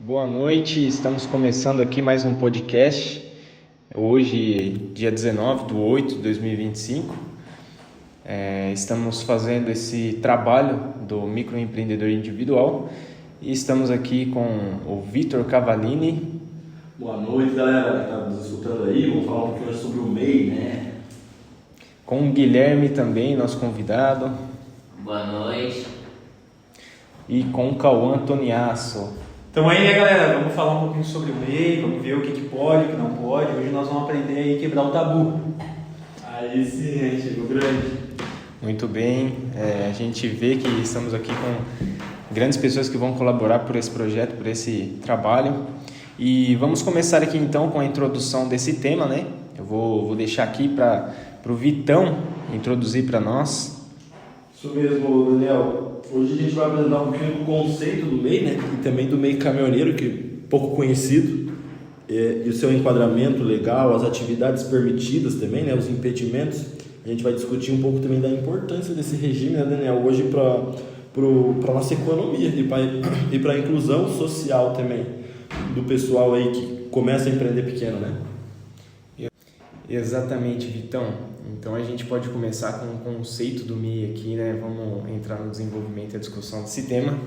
Boa noite, estamos começando aqui mais um podcast. Hoje, dia 19/8/2025. Estamos fazendo esse trabalho do microempreendedor individual e estamos aqui com o Vitor Cavallini. Boa noite, galera que está nos escutando aí. Vamos falar um pouquinho sobre o MEI, né? Com o Guilherme também, nosso convidado. Boa noite. E com o Cauã Antoniasso. Então aí, né, galera, vamos falar um pouquinho sobre o MEI, vamos ver o que pode, o que não pode. Hoje nós vamos aprender aí a quebrar o tabu. Aí sim, chegou grande. Muito bem, a gente vê que estamos aqui com grandes pessoas que vão colaborar por esse projeto, por esse trabalho. E vamos começar aqui então com a introdução desse tema, né? Eu vou deixar aqui para o Vitão introduzir para nós. Isso mesmo, Daniel. Hoje a gente vai apresentar um pouquinho do conceito do MEI, né? E também do MEI caminhoneiro, que é pouco conhecido, e o seu enquadramento legal, as atividades permitidas também, né? Os impedimentos. A gente vai discutir um pouco também da importância desse regime, né, Daniel? Hoje para nossa economia e para a inclusão social também do pessoal aí que começa a empreender pequeno, né? Exatamente, Vitão. Então a gente pode começar com o conceito do MEI aqui, né? Vamos entrar no desenvolvimento e a discussão desse tema.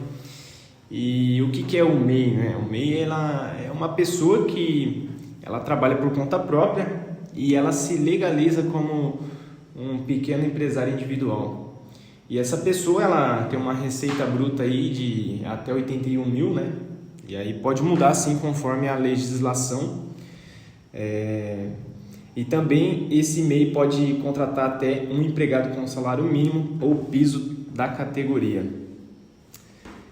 E o que é o MEI, né? O MEI ela é uma pessoa que ela trabalha por conta própria e ela se legaliza como um pequeno empresário individual. E essa pessoa ela tem uma receita bruta aí de até 81 mil, né? E aí pode mudar sim conforme a legislação. E também esse MEI pode contratar até um empregado com salário mínimo ou piso da categoria.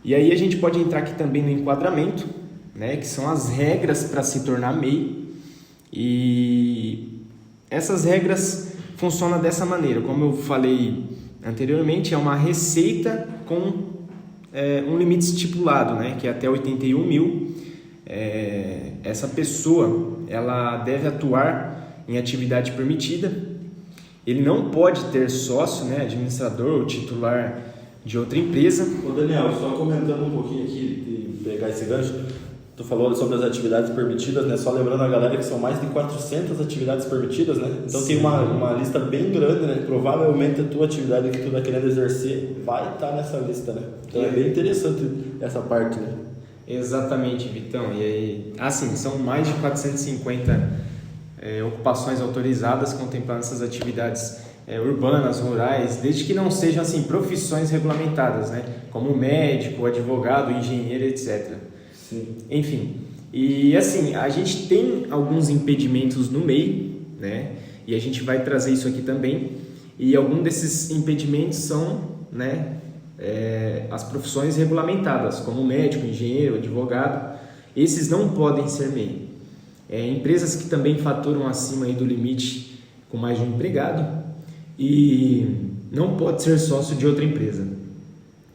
E aí a gente pode entrar aqui também no enquadramento, né, que são as regras para se tornar MEI. E essas regras funcionam dessa maneira, como eu falei anteriormente, é uma receita com um limite estipulado, né, que é até 81 mil. Essa pessoa ela deve atuar em atividade permitida. Ele não pode ter sócio, né, administrador ou titular de outra empresa. Ô Daniel, só comentando um pouquinho aqui, de pegar esse gancho, tu falou sobre as atividades permitidas, né? Só lembrando a galera que são mais de 400 atividades permitidas, né? Então tem uma lista bem grande, né? Provavelmente a tua atividade que tu está querendo exercer vai estar nessa lista, né? Então é bem interessante essa parte, né? Exatamente, Vitão. E aí, assim, são mais de 450 ocupações autorizadas contemplando essas atividades urbanas, rurais, desde que não sejam assim profissões regulamentadas, né? Como médico, advogado, engenheiro, etc. Sim. Enfim, e assim, a gente tem alguns impedimentos no MEI, né? E a gente vai trazer isso aqui também. E algum desses impedimentos são, né, as profissões regulamentadas, como médico, engenheiro, advogado. Esses não podem ser MEI. Empresas que também faturam acima aí do limite com mais de um empregado e não pode ser sócio de outra empresa.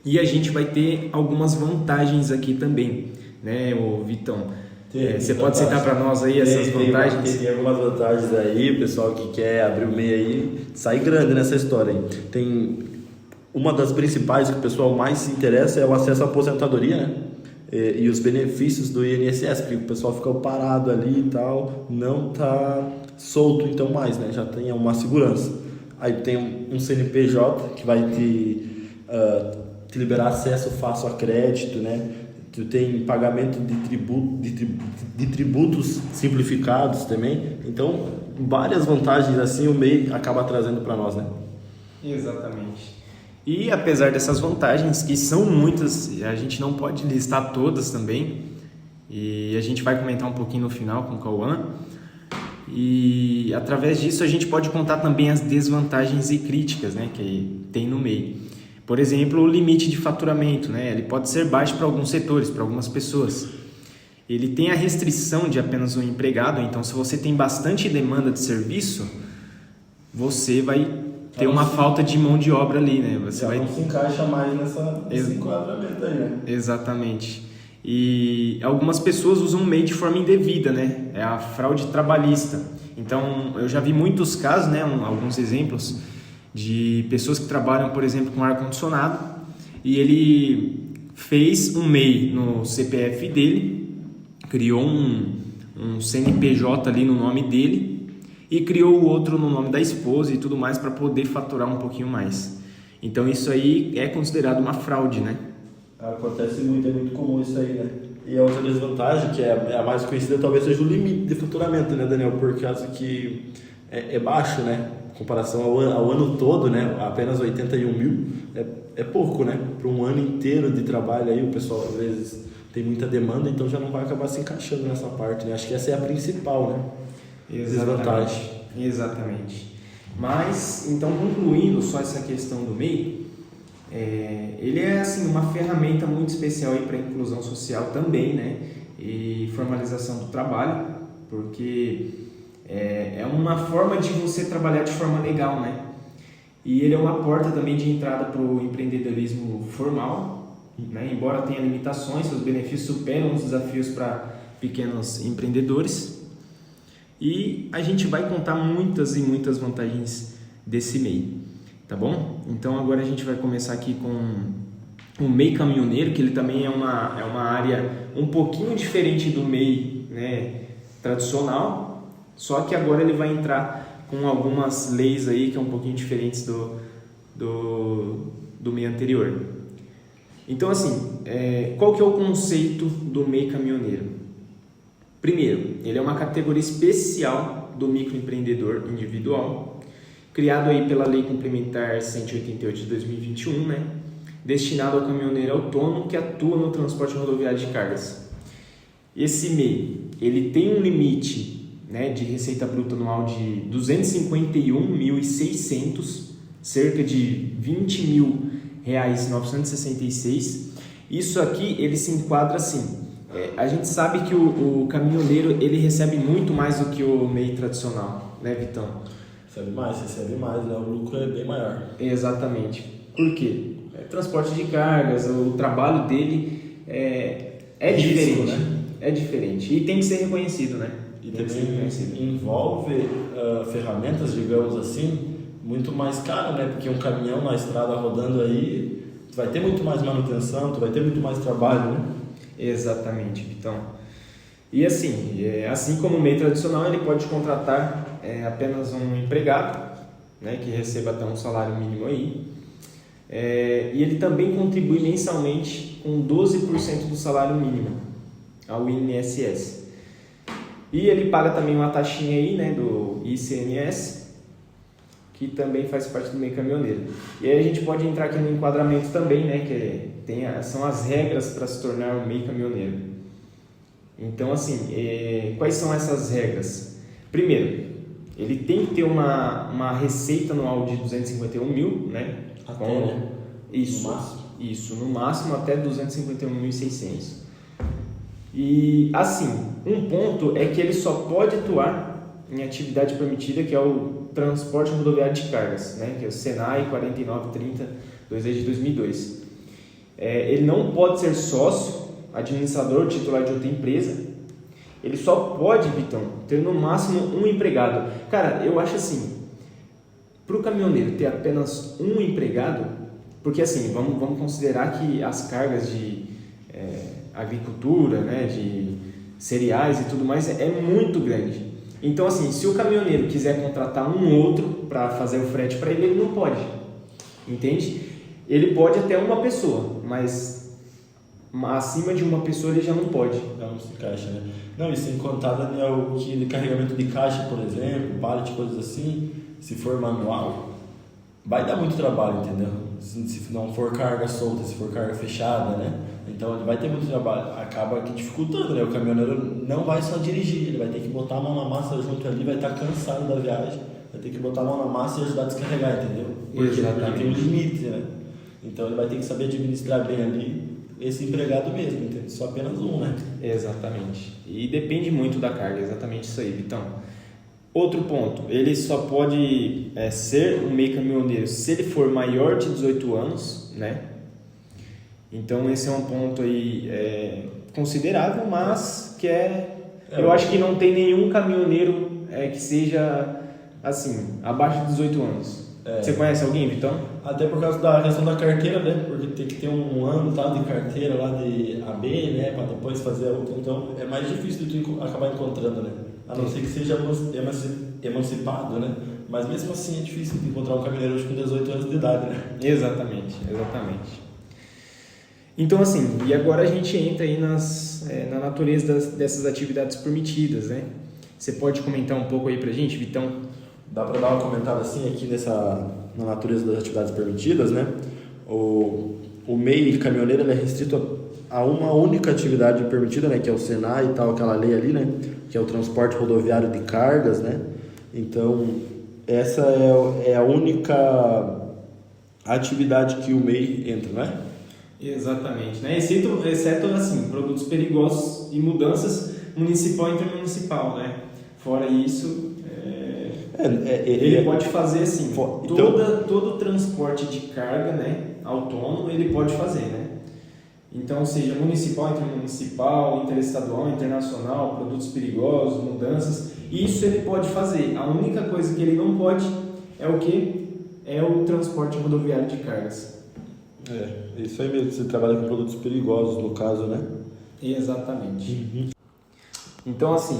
E a gente vai ter algumas vantagens aqui também, né, o Vitão? Você pode citar para nós aí essas vantagens? Tem algumas vantagens aí, o pessoal que quer abrir o MEI aí, sai grande nessa história aí. Tem uma das principais que o pessoal mais se interessa é o acesso à aposentadoria, né? E os benefícios do INSS, porque o pessoal fica parado ali e tal, não tá solto então mais, né? Já tem uma segurança. Aí tem um CNPJ que vai te liberar acesso fácil a crédito, né? Tu tem pagamento de tributos simplificados também. Então, várias vantagens assim o MEI acaba trazendo para nós, né? Exatamente. E apesar dessas vantagens, que são muitas, a gente não pode listar todas também, e a gente vai comentar um pouquinho no final com o Cauã, e através disso a gente pode contar também as desvantagens e críticas, né, que tem no MEI. Por exemplo, o limite de faturamento, né, ele pode ser baixo para alguns setores, para algumas pessoas. Ele tem a restrição de apenas um empregado, então se você tem bastante demanda de serviço, você vai ter uma falta de mão de obra ali, né? Você não se encaixa mais nesse enquadramento aí, né? Exatamente. E algumas pessoas usam o MEI de forma indevida, né? É a fraude trabalhista. Então, eu já vi muitos casos, né? Alguns exemplos de pessoas que trabalham, por exemplo, com ar-condicionado e ele fez um MEI no CPF dele criou um CNPJ ali no nome dele e criou o outro no nome da esposa e tudo mais para poder faturar um pouquinho mais. Então isso aí é considerado uma fraude, né? Acontece muito, é muito comum isso aí, né? E a outra desvantagem, que é a mais conhecida, talvez seja o limite de faturamento, né, Daniel? Por causa que é baixo, né? Em comparação ao ano todo, né? Apenas 81 mil é pouco, né? Para um ano inteiro de trabalho aí, o pessoal às vezes tem muita demanda, então já não vai acabar se encaixando nessa parte, né? Acho que essa é a principal, né? Desvantagem. Exatamente. Mas, então, concluindo só essa questão do MEI, ele é assim, uma ferramenta muito especial para a inclusão social também, né? E formalização do trabalho, porque é uma forma de você trabalhar de forma legal, né? E ele é uma porta também de entrada para o empreendedorismo formal, né? Embora tenha limitações, seus benefícios superam os desafios para pequenos empreendedores. E a gente vai contar muitas e muitas vantagens desse MEI, tá bom? Então agora a gente vai começar aqui com o MEI caminhoneiro, que ele também é uma área um pouquinho diferente do MEI, né, tradicional, só que agora ele vai entrar com algumas leis aí que é um pouquinho diferentes do MEI anterior. Então assim, qual que é o conceito do MEI caminhoneiro? Primeiro, ele é uma categoria especial do microempreendedor individual, criado aí pela Lei Complementar 188 de 2021, né? Destinado ao caminhoneiro autônomo que atua no transporte rodoviário de cargas. Esse MEI, ele tem um limite, né, de receita bruta anual de 251.600, cerca de R$20.966. Isso aqui ele se enquadra assim. A gente sabe que o caminhoneiro ele recebe muito mais do que o MEI tradicional, né, Vitão? Recebe mais, né? O lucro é bem maior. Exatamente. Por quê? Transporte de cargas, o trabalho dele é diferente, né? É diferente e tem que ser reconhecido, né? E também envolve ferramentas, digamos assim, muito mais caras, né? Porque um caminhão na estrada rodando aí, tu vai ter muito mais manutenção, tu vai ter muito mais trabalho, né? Exatamente, Vitão. E assim como o MEI tradicional, ele pode contratar apenas um empregado, né, que receba até um salário mínimo aí. E ele também contribui mensalmente com 12% do salário mínimo ao INSS. E ele paga também uma taxinha aí, né, do ICMS, que também faz parte do MEI caminhoneiro. E aí a gente pode entrar aqui no enquadramento também, né, que são as regras para se tornar um MEI caminhoneiro. Então, assim, quais são essas regras? Primeiro, ele tem que ter uma receita anual de 251 mil, né? Até, né? Isso, no máximo. Isso, no máximo até 251.600. E, assim, um ponto é que ele só pode atuar em atividade permitida, que é o transporte rodoviário de cargas, né? Que é o SENAI 4930 2 de 2002. Ele não pode ser sócio, administrador, titular de outra empresa. Ele só pode, Vitão, ter no máximo um empregado. Cara, eu acho assim, para o caminhoneiro ter apenas um empregado, porque assim, vamos considerar que as cargas de agricultura, né, de cereais e tudo mais é muito grande. Então assim, se o caminhoneiro quiser contratar um outro para fazer o frete para ele não pode, entende? Ele pode até uma pessoa, mas acima de uma pessoa ele já não pode. Não se encaixa, né? Não, e sem contar, Daniel, que de carregamento de caixa, por exemplo, pallet, coisas assim, se for manual, vai dar muito trabalho, entendeu? Se não for carga solta, se for carga fechada, né? Então ele vai ter muito trabalho, acaba que dificultando, né? O caminhoneiro não vai só dirigir, ele vai ter que botar a mão na massa junto ali, vai estar cansado da viagem, vai ter que botar a mão na massa e ajudar a descarregar, entendeu? Porque tem um limite, né? Então ele vai ter que saber administrar bem ali esse empregado mesmo, entende? Só apenas um, né? Exatamente. E depende muito da carga, exatamente isso aí, Vitão. Outro ponto, ele só pode ser um MEI caminhoneiro se ele for maior de 18 anos, né? Então esse é um ponto aí considerável, mas que eu acho que não tem nenhum caminhoneiro que seja assim, abaixo de 18 anos. Você conhece alguém, Vitão? Até por causa da questão da carteira, né? Porque tem que ter um ano tal de carteira lá de AB, né? Para depois fazer a outra. Então é mais difícil de tu acabar encontrando, né? A não ser que seja emancipado, né? Mas mesmo assim é difícil de encontrar um caminhoneiro hoje com 18 anos de idade, né? Exatamente. Então, assim, e agora a gente entra aí na natureza dessas atividades permitidas, né? Você pode comentar um pouco aí pra gente, Vitão? Dá para dar uma comentada assim aqui na natureza das atividades permitidas, né? O MEI caminhoneiro ele é restrito a uma única atividade permitida, né? Que é o SENAI e tal, aquela lei ali, né? Que é o transporte rodoviário de cargas, né? Então, essa é a única atividade que o MEI entra, né? Exatamente, né? Exceto assim, produtos perigosos e mudanças municipal e intermunicipal, né? Fora isso, ele pode fazer assim, todo transporte de carga, né, autônomo, ele pode fazer, né? Então, seja municipal, intermunicipal, interestadual, internacional, produtos perigosos, mudanças, isso ele pode fazer. A única coisa que ele não pode é o quê? É o transporte rodoviário de cargas. Isso aí mesmo, você trabalha com produtos perigosos, no caso, né? Exatamente. Então, assim,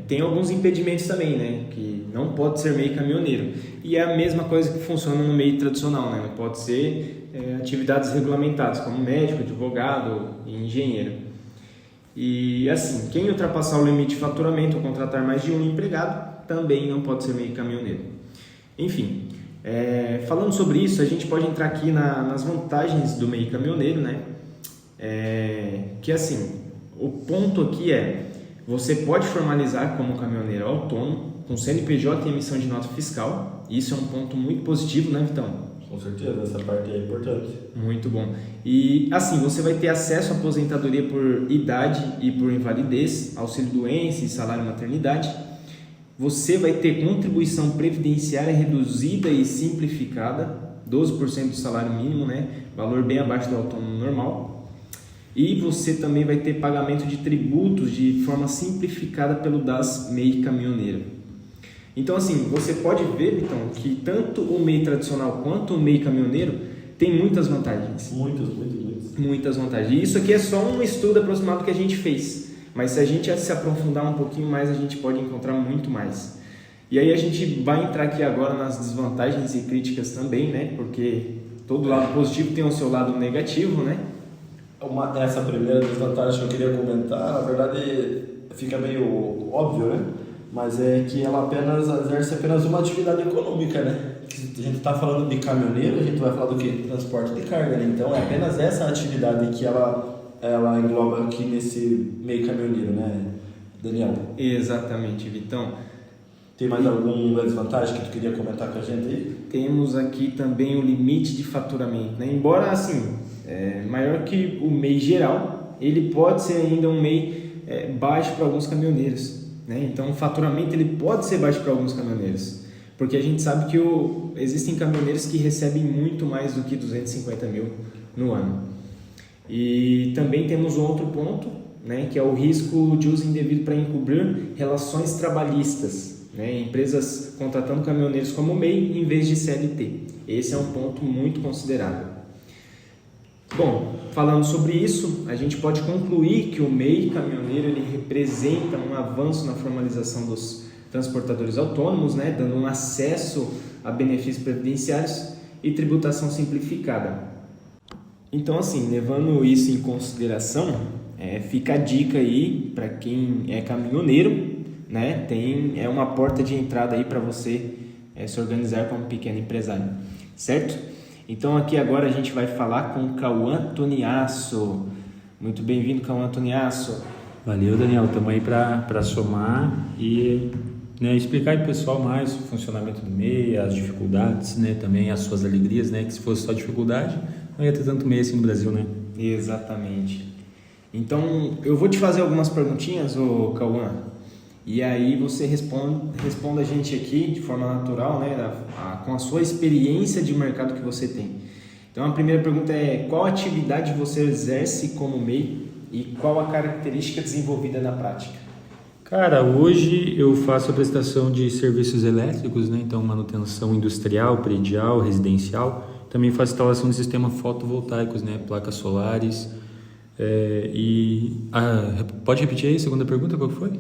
tem alguns impedimentos também, né? Que não pode ser MEI caminhoneiro. E é a mesma coisa que funciona no MEI tradicional, né? Não pode ser atividades regulamentadas, como médico, advogado e engenheiro. E, assim, quem ultrapassar o limite de faturamento ou contratar mais de um empregado, também não pode ser MEI caminhoneiro. Enfim, falando sobre isso, a gente pode entrar aqui nas vantagens do MEI caminhoneiro, né? Que, assim, o ponto aqui você pode formalizar como caminhoneiro autônomo, com CNPJ e emissão de nota fiscal. Isso é um ponto muito positivo, né, Vitão? Com certeza, essa parte é importante. Muito bom. E assim, você vai ter acesso à aposentadoria por idade e por invalidez, auxílio-doença e salário-maternidade. Você vai ter contribuição previdenciária reduzida e simplificada, 12% do salário mínimo, né? Valor bem abaixo do autônomo normal. E você também vai ter pagamento de tributos de forma simplificada pelo DAS MEI caminhoneiro. Então, assim, você pode ver, então, que tanto o MEI tradicional quanto o MEI caminhoneiro tem muitas vantagens. Muitas vantagens. E isso aqui é só um estudo aproximado que a gente fez. Mas se a gente se aprofundar um pouquinho mais, a gente pode encontrar muito mais. E aí a gente vai entrar aqui agora nas desvantagens e críticas também, né? Porque todo lado positivo tem o seu lado negativo, né? Essa primeira desvantagem que eu queria comentar, na verdade, fica meio óbvio, né? Mas é que ela exerce apenas uma atividade econômica, né? Se a gente está falando de caminhoneiro, a gente vai falar do quê? Transporte de carga, né? Então, é apenas essa atividade que ela engloba aqui nesse meio caminhoneiro, né, Daniel? Exatamente, Vitão. Tem mais alguma desvantagem que tu queria comentar com a gente aí? Temos aqui também o limite de faturamento, né? Embora, assim, maior que o MEI geral, ele pode ser ainda um MEI baixo para alguns caminhoneiros, né? Então, o faturamento ele pode ser baixo para alguns caminhoneiros, porque a gente sabe que existem caminhoneiros que recebem muito mais do que 250 mil no ano. E também temos outro ponto, né, que é o risco de uso indevido para encobrir relações trabalhistas, né? Empresas contratando caminhoneiros como MEI em vez de CLT. Esse é um ponto muito considerável. Bom, falando sobre isso, a gente pode concluir que o MEI caminhoneiro ele representa um avanço na formalização dos transportadores autônomos, né, dando um acesso a benefícios previdenciários e tributação simplificada. Então, assim, levando isso em consideração, fica a dica aí para quem é caminhoneiro, né, é uma porta de entrada aí para você se organizar como pequeno empresário, certo? Então aqui agora a gente vai falar com o Cauã Toniasso. Muito bem-vindo, Cauã Toniasso. Valeu, Daniel. Estamos aí para somar e explicar para o pessoal mais o funcionamento do MEI, as dificuldades, né, também as suas alegrias, né, que se fosse só dificuldade, não ia ter tanto MEI assim no Brasil, né? Exatamente. Então eu vou te fazer algumas perguntinhas, Cauã, e aí você responda a gente aqui de forma natural, né, com a sua experiência de mercado que você tem. Então a primeira pergunta é: qual atividade você exerce como MEI e qual a característica desenvolvida na prática? Cara, hoje eu faço a prestação de serviços elétricos, né? Então, manutenção industrial, predial, residencial. Também faço instalação de sistemas fotovoltaicos, né? Placas solares. Pode repetir aí a segunda pergunta, qual que foi?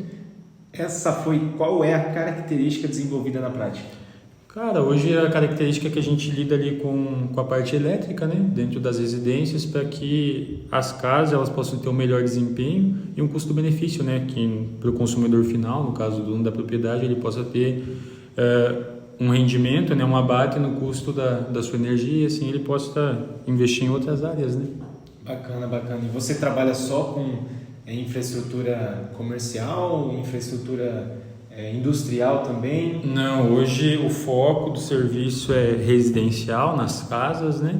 Qual é a característica desenvolvida na prática? Cara, hoje a característica é que a gente lida ali com a parte elétrica, né? Dentro das residências, para que as casas elas possam ter um melhor desempenho e um custo-benefício, né? Que para o consumidor final, no caso do dono da propriedade, ele possa ter um rendimento, né? Um abate no custo da sua energia e assim ele possa investir em outras áreas, né? Bacana, bacana. E você trabalha só com infraestrutura comercial, infraestrutura industrial também? Não, hoje o foco do serviço é residencial nas casas, né?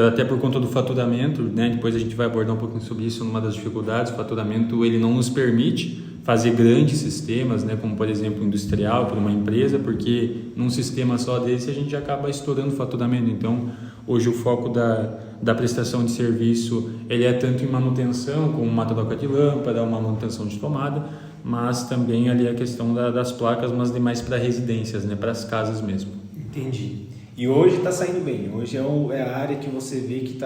Até por conta do faturamento, né? Depois a gente vai abordar um pouquinho sobre isso numa das dificuldades. O faturamento ele não nos permite fazer grandes sistemas, né? Como por exemplo industrial para uma empresa, porque num sistema só desse a gente acaba estourando o faturamento. Então hoje o foco da prestação de serviço ele é tanto em manutenção, como uma troca de lâmpada, uma manutenção de tomada, mas também ali a questão das placas, mas demais para residências, né? Para as casas mesmo. Entendi. E hoje está saindo bem. Hoje é a área que você vê que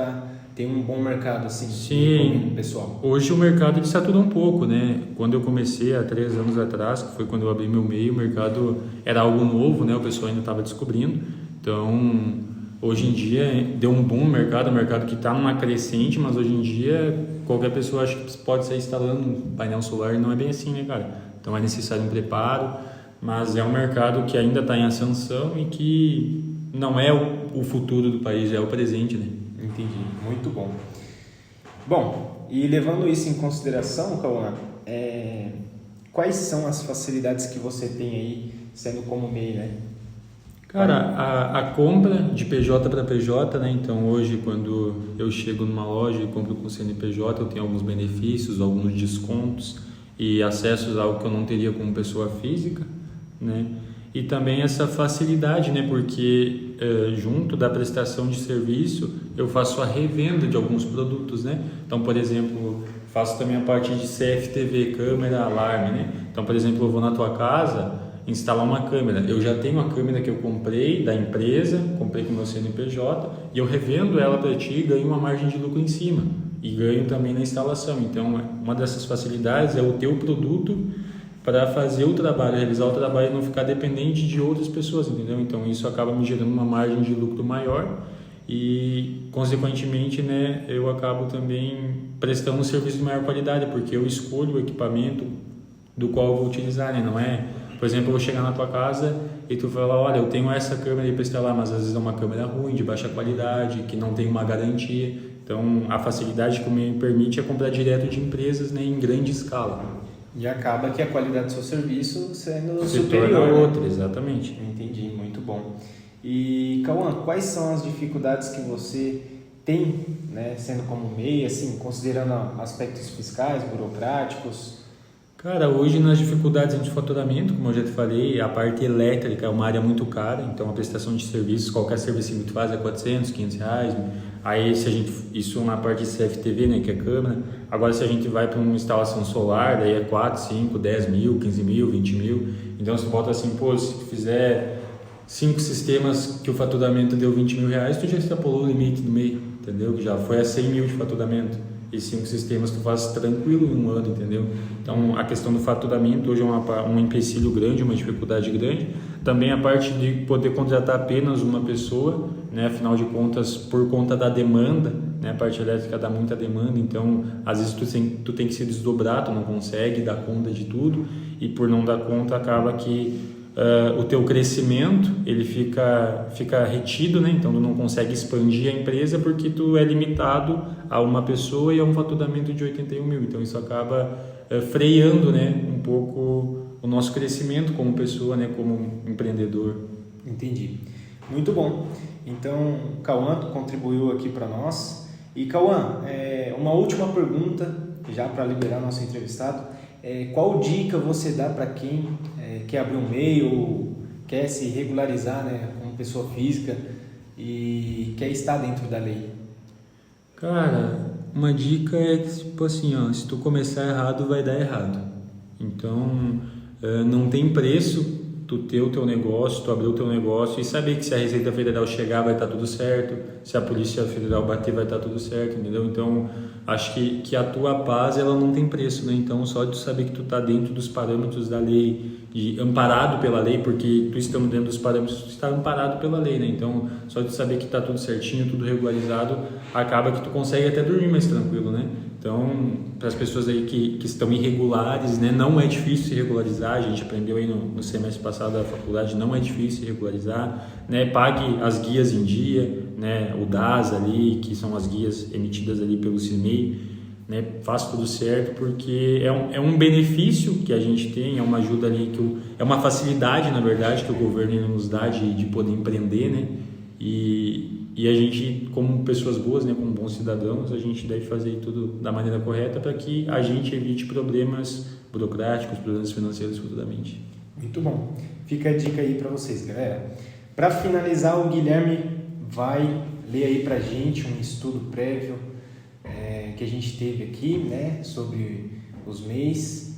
tem um bom mercado, assim, sim, pessoal. Hoje o mercado ele saturou um pouco, né? Quando eu comecei há 3 anos atrás, que foi quando eu abri meu MEI, o mercado era algo novo, né? O pessoal ainda estava descobrindo. Então, hoje em dia deu um boom no mercado, que está numa crescente, mas hoje em dia qualquer pessoa acha que pode sair instalando um painel solar e não é bem assim, né, cara? Então é necessário um preparo, mas é um mercado que ainda está em ascensão e que não é o futuro do país, é o presente, né? Entendi, muito bom. Bom, e levando isso em consideração, Cauã, quais são as facilidades que você tem aí sendo como MEI, né? Cara, a compra de PJ para PJ, né? Então hoje quando eu chego numa loja e compro com CNPJ, eu tenho alguns benefícios, alguns descontos e acessos a algo que eu não teria como pessoa física, né? E também essa facilidade, né? Porque junto da prestação de serviço eu faço a revenda de alguns produtos, né? Então, por exemplo, faço também a parte de CFTV, câmera, alarme, né? Então, por exemplo, eu vou na tua casa instalar uma câmera. Eu já tenho a câmera que eu comprei da empresa, comprei com o meu CNPJ e eu revendo ela para ti e ganho uma margem de lucro em cima e ganho também na instalação. Então, uma dessas facilidades é o teu produto para fazer o trabalho, realizar o trabalho e não ficar dependente de outras pessoas, entendeu? Então, isso acaba me gerando uma margem de lucro maior e, consequentemente, né, eu acabo também prestando um serviço de maior qualidade, porque eu escolho o equipamento do qual eu vou utilizar, né? Não é... Por exemplo, eu vou chegar na tua casa e tu fala, olha, eu tenho essa câmera aí para instalar, mas às vezes é uma câmera ruim, de baixa qualidade, que não tem uma garantia. Então, a facilidade que me permite é comprar direto de empresas, né, em grande escala. E acaba que a qualidade do seu serviço sendo Se superior, torna né? outra, exatamente. Entendi, muito bom. E, Cauã, quais são as dificuldades que você tem, né, sendo como MEI, assim, considerando aspectos fiscais, burocráticos? Cara, hoje nas dificuldades de faturamento, como eu já te falei, a parte elétrica é uma área muito cara, então a prestação de serviços, qualquer serviço que tu faz é 400, 500 reais. Aí isso na parte de CFTV, né, que é câmera. Agora se a gente vai para uma instalação solar, daí é 4, 5, 10 mil, 15 mil, 20 mil. Então você bota assim, pô, se tu fizer 5 sistemas que o faturamento deu 20 mil reais, tu já extrapolou o limite do MEI, entendeu? Que já foi a 100 mil de faturamento. E 5 sistemas tu faz tranquilo em um ano, entendeu? Então a questão do faturamento hoje é um empecilho grande, uma dificuldade grande. Também a parte de poder contratar apenas uma pessoa, né? Afinal de contas, por conta da demanda, né? A parte elétrica dá muita demanda, então às vezes tu tem que se desdobrar, tu não consegue dar conta de tudo e por não dar conta acaba que o teu crescimento ele fica retido, né? Então tu não consegue expandir a empresa porque tu é limitado a uma pessoa e a um faturamento de 81 mil. Então isso acaba freando, né, um pouco o nosso crescimento como pessoa, né, como empreendedor. Entendi. Muito bom. Então, Cauã, tu contribuiu aqui para nós. E Cauã, uma última pergunta, já para liberar nosso entrevistado. Qual dica você dá para quem quer abrir um MEI ou quer se regularizar, né, como pessoa física e quer estar dentro da lei? Cara, uma dica é que, tipo assim, ó, se tu começar errado, vai dar errado. Então, não tem preço tu ter o teu negócio, tu abrir o teu negócio e saber que se a Receita Federal chegar vai estar tudo certo, se a Polícia Federal bater vai estar tudo certo, entendeu? Então, acho que a tua paz, ela não tem preço, né? Então, só de tu saber que tu tá dentro dos parâmetros da lei, amparado pela lei, porque tu estando dentro dos parâmetros, tu está amparado pela lei, né? Então, só de tu saber que tá tudo certinho, tudo regularizado, acaba que tu consegue até dormir mais tranquilo, né? Então, para as pessoas aí que estão irregulares, né, não é difícil se regularizar, a gente aprendeu aí no semestre passado da faculdade, não é difícil se regularizar, né, pague as guias em dia, né, o DAS ali, que são as guias emitidas ali pelo CIMEI, né, faça tudo certo, porque é um benefício que a gente tem, é uma ajuda ali, é uma facilidade, na verdade, que o governo nos dá de poder empreender, né, e a gente, como pessoas boas, né, como bons cidadãos, a gente deve fazer tudo da maneira correta para que a gente evite problemas burocráticos, problemas financeiros futuramente. Muito bom. Fica a dica aí para vocês, galera. Para finalizar, o Guilherme vai ler aí para a gente um estudo prévio que a gente teve aqui, né, sobre os MEIs.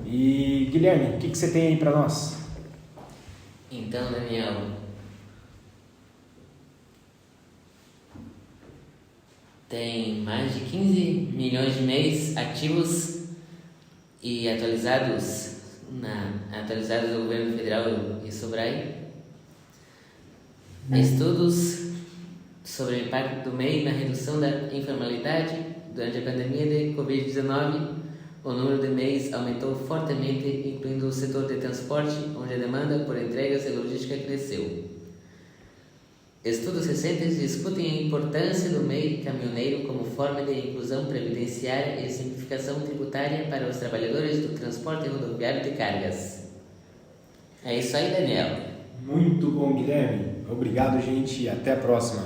E, Guilherme, o que você tem aí para nós? Então, Daniel, tem mais de 15 milhões de MEIs ativos e atualizados do governo federal e SOBRAE. Estudos sobre o impacto do MEI na redução da informalidade durante a pandemia de Covid-19. O número de MEIs aumentou fortemente, incluindo o setor de transporte, onde a demanda por entregas e logística cresceu. Estudos recentes discutem a importância do MEI caminhoneiro como forma de inclusão previdenciária e simplificação tributária para os trabalhadores do transporte rodoviário de cargas. É isso aí, Daniel. Muito bom, Guilherme. Obrigado, gente, e até a próxima.